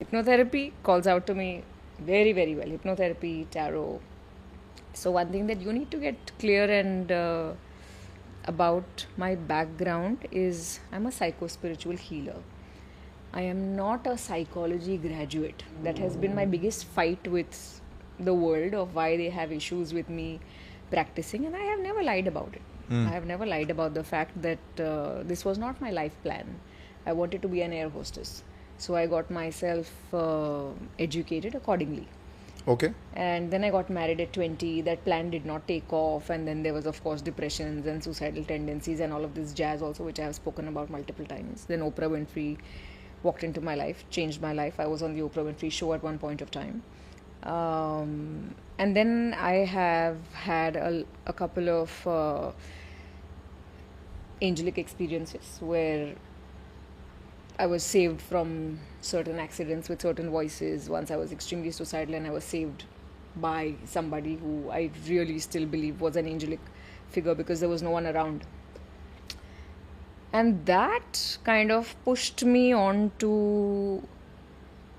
Hypnotherapy calls out to me very, very well. Hypnotherapy, tarot. So, one thing that you need to get clear and about my background is I'm a psycho-spiritual healer. I am not a psychology graduate. That has been my biggest fight with the world of why they have issues with me practicing, and I have never lied about it. I have never lied about the fact that this was not my life plan. I wanted to be an air hostess. So I got myself educated accordingly. Okay. And then I got married at 20. That plan did not take off. And then there was, of course, depressions and suicidal tendencies and all of this jazz also, which I have spoken about multiple times. Then Oprah Winfrey walked into my life, changed my life. I was on the Oprah Winfrey show at one point of time. And then I have had a couple of angelic experiences where I was saved from certain accidents with certain voices. Once I was extremely suicidal and I was saved by somebody who I really still believe was an angelic figure because there was no one around. And that kind of pushed me on to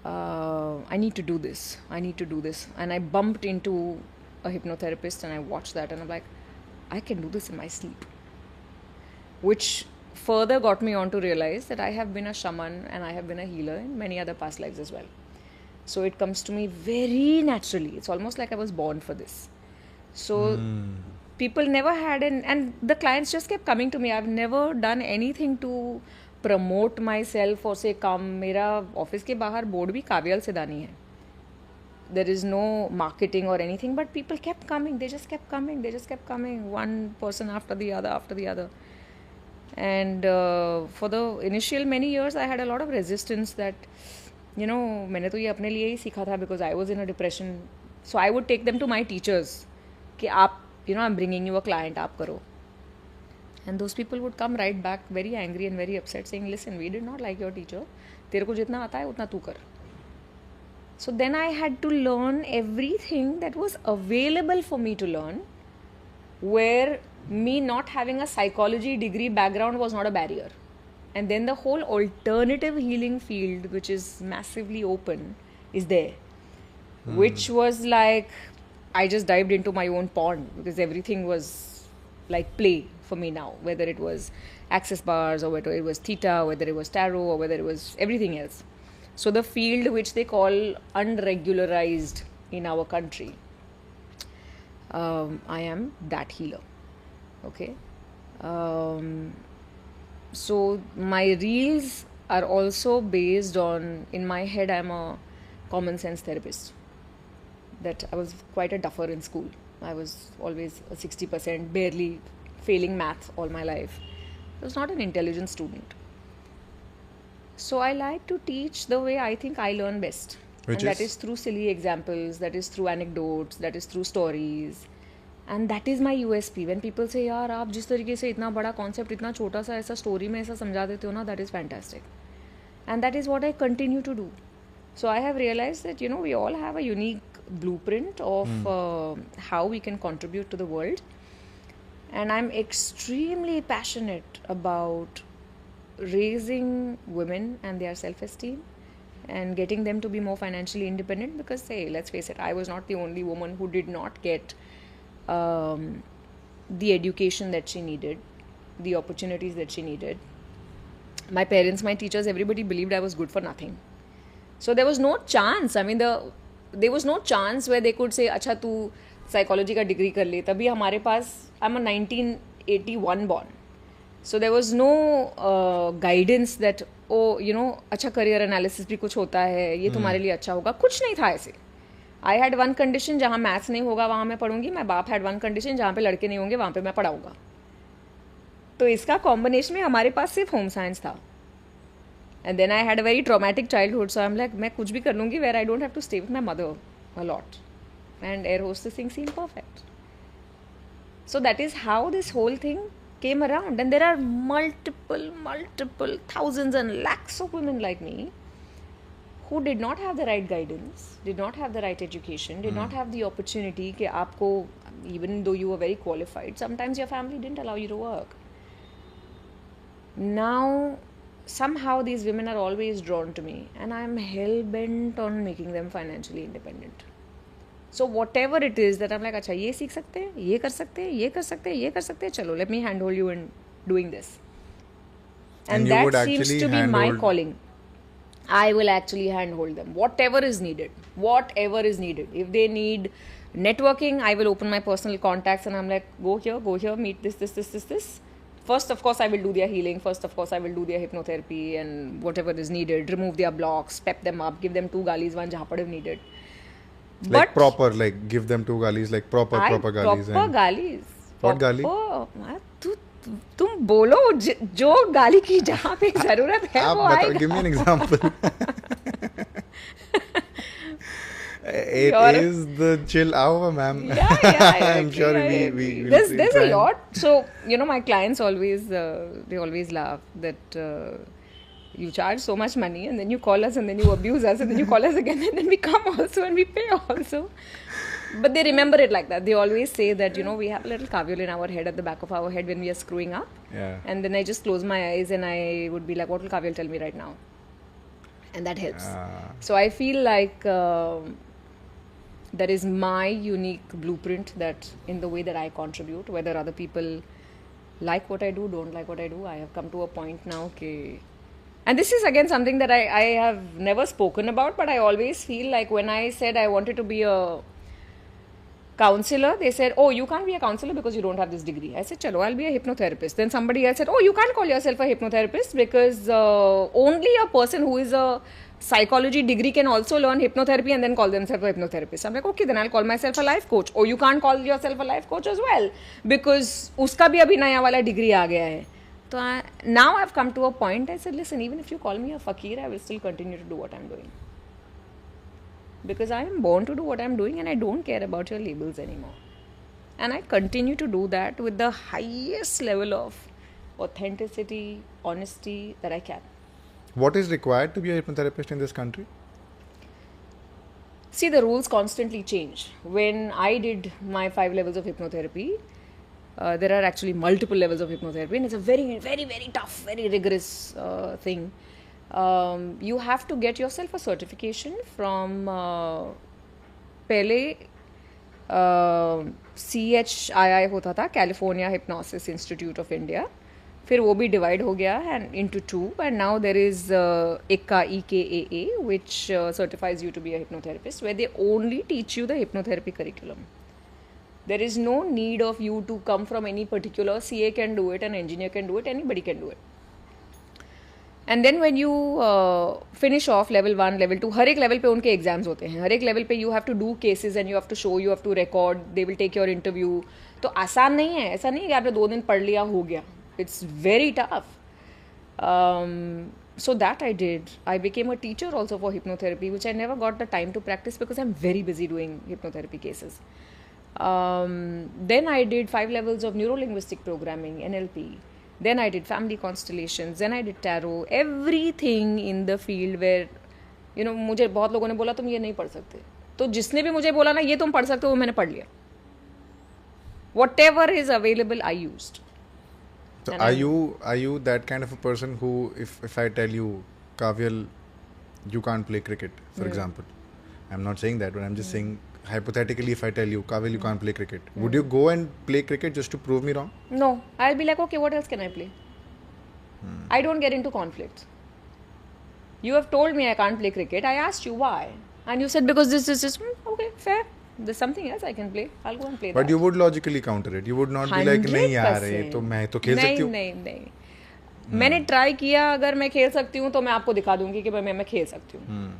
I need to do this. I need to do this. And I bumped into a hypnotherapist and I watched that and I'm like, I can do this in my sleep. Which further got me on to realize that I have been a shaman and I have been a healer in many other past lives as well. So it comes to me very naturally. It's almost like I was born for this. So people never had and the clients just kept coming to me. I've never done anything to promote myself or say come मेरा office के बाहर board भी काव्यल सिदानी है. There is no marketing or anything, but people kept coming. They just kept coming. They just kept coming. One person after the other, after the other. And for the initial many years, I had a lot of resistance that, मैंने तो ये अपने लिए ही सीखा था because I was in a depression. So I would take them to my teachers कि आप, I'm bringing you a client, आप करो. And those people would come right back very angry and very upset saying, listen, we did not like your teacher. तेरे को जितना आता है उतना तू कर. So then I had to learn everything that was available for me to learn, where me not having a psychology degree background was not a barrier. And then the whole alternative healing field, which is massively open, is there. Which was like, I just dived into my own pond because everything was like play for me now, whether it was access bars or whether it was theta, whether it was tarot or whether it was everything else. So the field which they call unregularized in our country, I am that healer. Okay. So my reels are also based on, in my head, I'm a common sense therapist. That I was quite a duffer in school. I was always a 60%, barely failing math all my life. I was not an intelligent student. So I like to teach the way I think I learn best. Which and that is? is through silly examples, that is through anecdotes, that is through stories. And that is my USP. When people say, यार आप जिस तरीके से इतना बड़ा concept इतना छोटा सा ऐसा story में ऐसा समझा देते हो ना, that is fantastic. And that is what I continue to do. So I have realized that, we all have a unique blueprint of how we can contribute to the world. And I'm extremely passionate about raising women and their self-esteem and getting them to be more financially independent because, hey, let's face it, I was not the only woman who did not get the education that she needed, the opportunities that she needed. My parents, my teachers, everybody believed I was good for nothing. So there was no chance. I mean, there was no chance where they could say, अच्छा तू psychology का degree कर ले. तभी हमारे पास, I'm a 1981 born. So there was no guidance that, अच्छा career analysis भी कुछ होता है, ये तुम्हारे लिए अच्छा होगा. कुछ नहीं था ऐसे. I had one condition जहाँ मैथ्स नहीं होगा वहाँ मैं पढ़ूंगी. मैं बाप had one condition जहाँ पे लड़के नहीं होंगे वहाँ पे मैं पढ़ाऊंगा. तो इसका कॉम्बिनेशन में हमारे पास सिर्फ होम साइंस था. And then I had a very traumatic childhood, so I'm like, मैं कुछ भी कर लूँगी where I don't have to stay with my mother a lot. And air hostessing seemed perfect. So that is how this whole thing came around. And there are multiple thousands and lakhs of women like me who did not have the right guidance, did not have the right education, did not have the opportunity कि आपको, even though you were very qualified, sometimes your family didn't allow you to work. Now somehow these women are always drawn to me, and I'm hell bent on making them financially independent. So whatever it is that I'm like, अच्छा ये सीख सकते हैं, ये कर सकते हैं, ये कर सकते हैं, ये कर सकते हैं, चलो let me handhold you in doing this. And you would that seems actually to be my handhold- calling. I will actually handhold them. Whatever is needed. Whatever is needed. If they need networking, I will open my personal contacts and I'm like, go here, meet this. First, of course, I will do their healing. First, of course, I will do their hypnotherapy and whatever is needed. Remove their blocks, pep them up, give them 2 galis, 1 jahapad if needed. Like proper, like give them 2 galis, like proper galis. Proper galis. What gali? तुम बोलो जो गाली की जहाँ पे जरूरत है वो आएगा. Give me an example. It is the chill hour, ma'am. Yeah, I'm sure we there's a lot. So my clients always they always laugh that you charge so much money and then you call us and then you abuse us and then you call us again and then we come also and we pay also. But they remember it like that. They always say that, we have a little cavial in our head, at the back of our head when we are screwing up. Yeah. And then I just close my eyes and I would be like, what will cavial tell me right now? And that helps. So I feel like that is my unique blueprint, that in the way that I contribute, whether other people like what I do, don't like what I do, I have come to a point now okay. And this is again something that I have never spoken about, but I always feel like when I said I wanted to be a counselor, they said, oh, you can't be a counselor because you don't have this degree. I said, chalo, I'll be a hypnotherapist. Then somebody else said, oh, you can't call yourself a hypnotherapist because only a person who is a psychology degree can also learn hypnotherapy and then call themselves a hypnotherapist. I'm like, okay, then I'll call myself a life coach. Oh, you can't call yourself a life coach as well because uska bhi abhi naya wala degree aa gaya hai. So now I've come to a point, I said, listen, even if you call me a fakir, I will still continue to do what I'm doing. Because I am born to do what I'm doing and I don't care about your labels anymore. And I continue to do that with the highest level of authenticity, honesty that I can. What is required to be a hypnotherapist in this country? See, the rules constantly change. When I did my 5 levels of hypnotherapy, there are actually multiple levels of hypnotherapy and it's a very, very, very tough, very rigorous thing. You have to get yourself a certification from पहले CHII होता था, California Hypnosis Institute of India. फिर वो भी divide हो गया and into 2 and now there is EKAA which certifies you to be a hypnotherapist, where they only teach you the hypnotherapy curriculum. There is no need of you to come from any particular. CA can do it, an engineer can do it, anybody can do it. And then when you finish off level 1, level 2, हर एक level पे उनके exams होते हैं. हर एक level पे you have to do cases and you have to show, you have to record, they will take your interview. तो आसान नहीं है, ऐसा नहीं है कि आपने 2 दिन पढ़ लिया हो गया. It's very tough. So that I did. I became a teacher also for hypnotherapy, which I never got the time to practice because I'm very busy doing hypnotherapy cases. Then I did 5 levels of neuro-linguistic programming, NLP. Then I did family constellations. Then I did tarot. Everything in the field where, मुझे बहुत लोगों ने बोला तुम ये नहीं पढ़ सकते. तो जिसने भी मुझे बोला ना ये तुम पढ़ सकते हो, वो मैंने पढ़ लिया. Whatever is available, I used. So are you that kind of a person who, if I tell you, Kavyal, you can't play cricket, for example. I'm not saying that, but I'm just saying, hypothetically, if I tell you, Kavyal, you can't play cricket, would you go and play cricket just to prove me wrong? No. I'll be like, okay, what else can I play? I don't get into conflicts. You have told me I can't play cricket. I asked you why. And you said, because this is just, okay, fair. There's something else I can play. I'll go and play that. But you would logically counter it. You would not be like, नहीं यार ये तो मैं तो खेल सकती हूँ. नहीं. मैंने ट्राई किया, अगर मैं खेल सकती हूँ तो मैं आपको दिखा दूंगी कि मैं खेल सकती हूँ.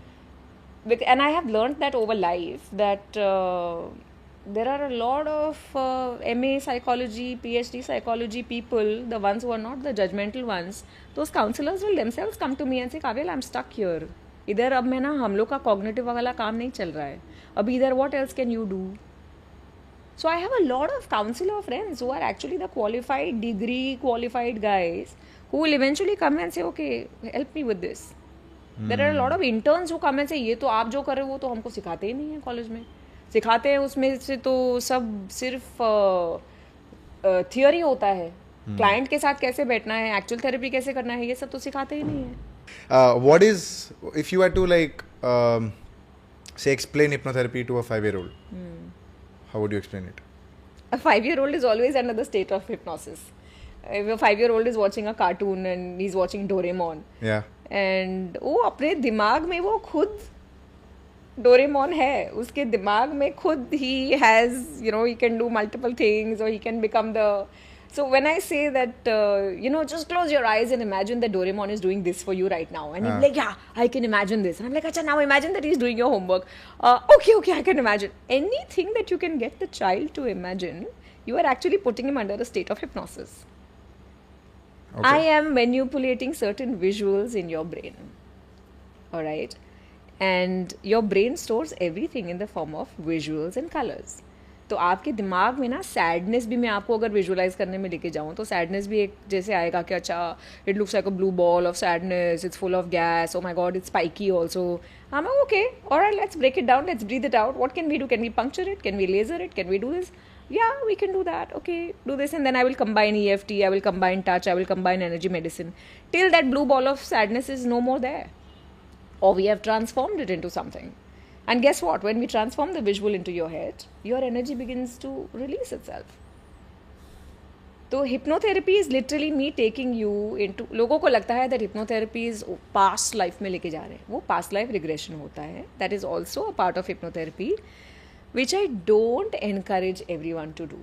And I have learned that over life that there are a lot of MA psychology, PhD psychology people, the ones who are not the judgmental ones, those counselors will themselves come to me and say, Kavyal, I'm stuck here. इधर अब मैं ना हम लोग का cognitive वाला काम नहीं चल रहा है. अभी इधर what else can you do? So I have a lot of counselor friends who are actually the qualified, degree qualified guys who will eventually come and say, okay, help me with this. There are a lot of interns who come and say, ये तो आप जो कर रहे हो वो तो हमको सिखाते ही नहीं है कॉलेज में. सिखाते हैं उसमें से तो सब सिर्फ थियोरी होता है. क्लाइंट के साथ कैसे बैठना है, एक्चुअल थेरेपी कैसे करना है, ये सब तो सिखाते ही नहीं है. What is, if you were to like say explain hypnotherapy to a 5-year-old, how would you explain it? A 5-year-old is always under the state of hypnosis. If a 5-year-old is watching a cartoon and he's watching Doraemon, Yeah. and वो अपने दिमाग में वो खुद Doraemon है, उसके दिमाग में खुद he has, you know, he can do multiple things, or he can become the. So when I say that, you know, just close your eyes and imagine that Doraemon is doing this for you right now, and he's like, yeah, I can imagine this, and I'm like, acha, now imagine that he's doing your homework. Okay, I can imagine anything that you can get the child to imagine. You are actually putting him under a state of hypnosis. Okay. I am manipulating certain visuals in your brain. All right. And your brain stores everything in the form of visuals and colors. तो आपके दिमाग में ना sadness भी, मैं आपको अगर visualise करने में लेके जाऊँ तो सैडनेस भी एक जैसे आएगा कि अच्छा it looks like a blue ball of sadness, it's full of gas, oh my God it's spiky also. I'm like, okay, all right, let's break it down, let's breathe it out. What can we do? Can we puncture it? Can we laser it? Can we do this? Yeah, we can do that. Okay, do this, and then I will combine EFT, I will combine touch, I will combine energy medicine till that blue ball of sadness is no more there, or we have transformed it into something. And guess what? When we transform the visual into your head, your energy begins to release itself. तो hypnotherapy is literally me taking you into, लोगों को लगता है that hypnotherapy is past life में लेके जा रहे हैं, वो past life regression होता है. That is also a part of hypnotherapy, which I don't encourage everyone to do.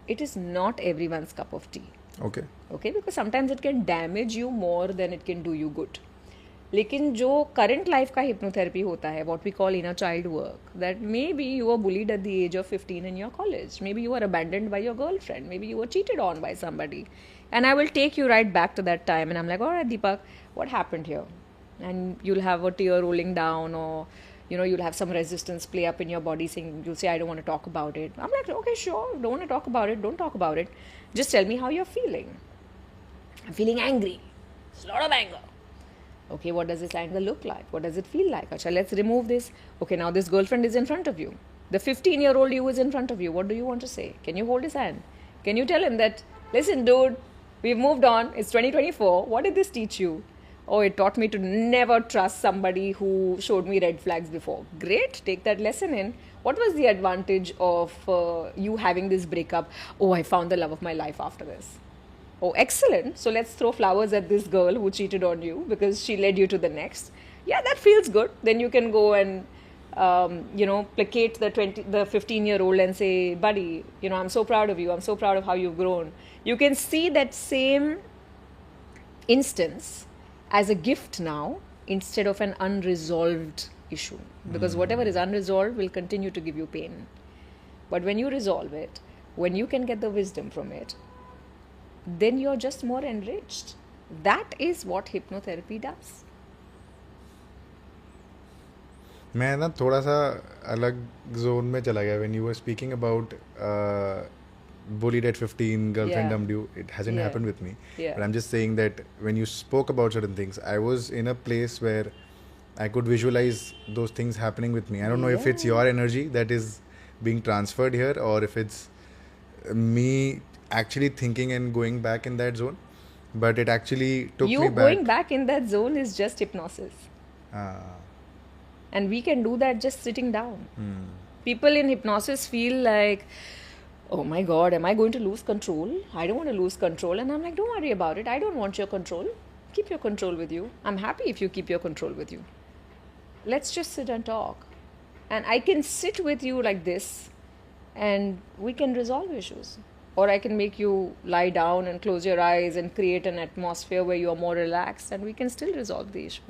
It is not everyone's cup of tea. Okay. Okay, because sometimes it can damage you more than it can do you good. लेकिन जो current life का hypnotherapy होता है, what we call inner child work, that maybe you are bullied at the age of 15 in your college, maybe you are abandoned by your girlfriend, maybe you are cheated on by somebody, and I will take you right back to that time, and I am like, alright Deepak, what happened here, and you'll have a tear rolling down, or you know, you'll have some resistance play up in your body saying, you'll say, I don't want to talk about it. I'm like, okay, sure, don't want to talk about it, don't talk about it, just tell me how you're feeling. I'm feeling angry, there's a lot of anger. Okay, what does this anger look like? What does it feel like? Acha, let's remove this. Okay, now this girlfriend is in front of you. The 15-year-old you is in front of you. What do you want to say? Can you hold his hand? Can you tell him that, listen, dude, we've moved on. It's 2024. What did this teach you? Oh, it taught me to never trust somebody who showed me red flags before. Great, take that lesson in. What was the advantage of you having this breakup? Oh, I found the love of my life after this. Oh, excellent. So let's throw flowers at this girl who cheated on you because she led you to the next. Yeah, that feels good. Then you can go and, you know, placate the 15-year-old and say, buddy, you know, I'm so proud of you. I'm so proud of how you've grown. You can see that same instance as a gift now instead of an unresolved issue. Because whatever is unresolved will continue to give you pain. But when you resolve it, when you can get the wisdom from it, then you're just more enriched. That is what hypnotherapy does. मैं ना थोड़ा सा अलग zone में चला गया when you were speaking about bullied at 15, girlfriend dumped you. It hasn't happened with me. But I'm just saying that when you spoke about certain things, I was in a place where I could visualize those things happening with me. I don't know if it's your energy that is being transferred here, or if it's me actually thinking and going back in that zone, but it actually took me back. You going back in that zone is just hypnosis. And we can do that just sitting down. People in hypnosis feel like, oh my god, am I going to lose control? I don't want to lose control. And I'm like, don't worry about it, I don't want your control. Keep your control with you. I'm happy if you keep your control with you. Let's just sit and talk, and I can sit with you like this and we can resolve issues. Or I can make you lie down and close your eyes and create an atmosphere where you are more relaxed, and we can still resolve the issue.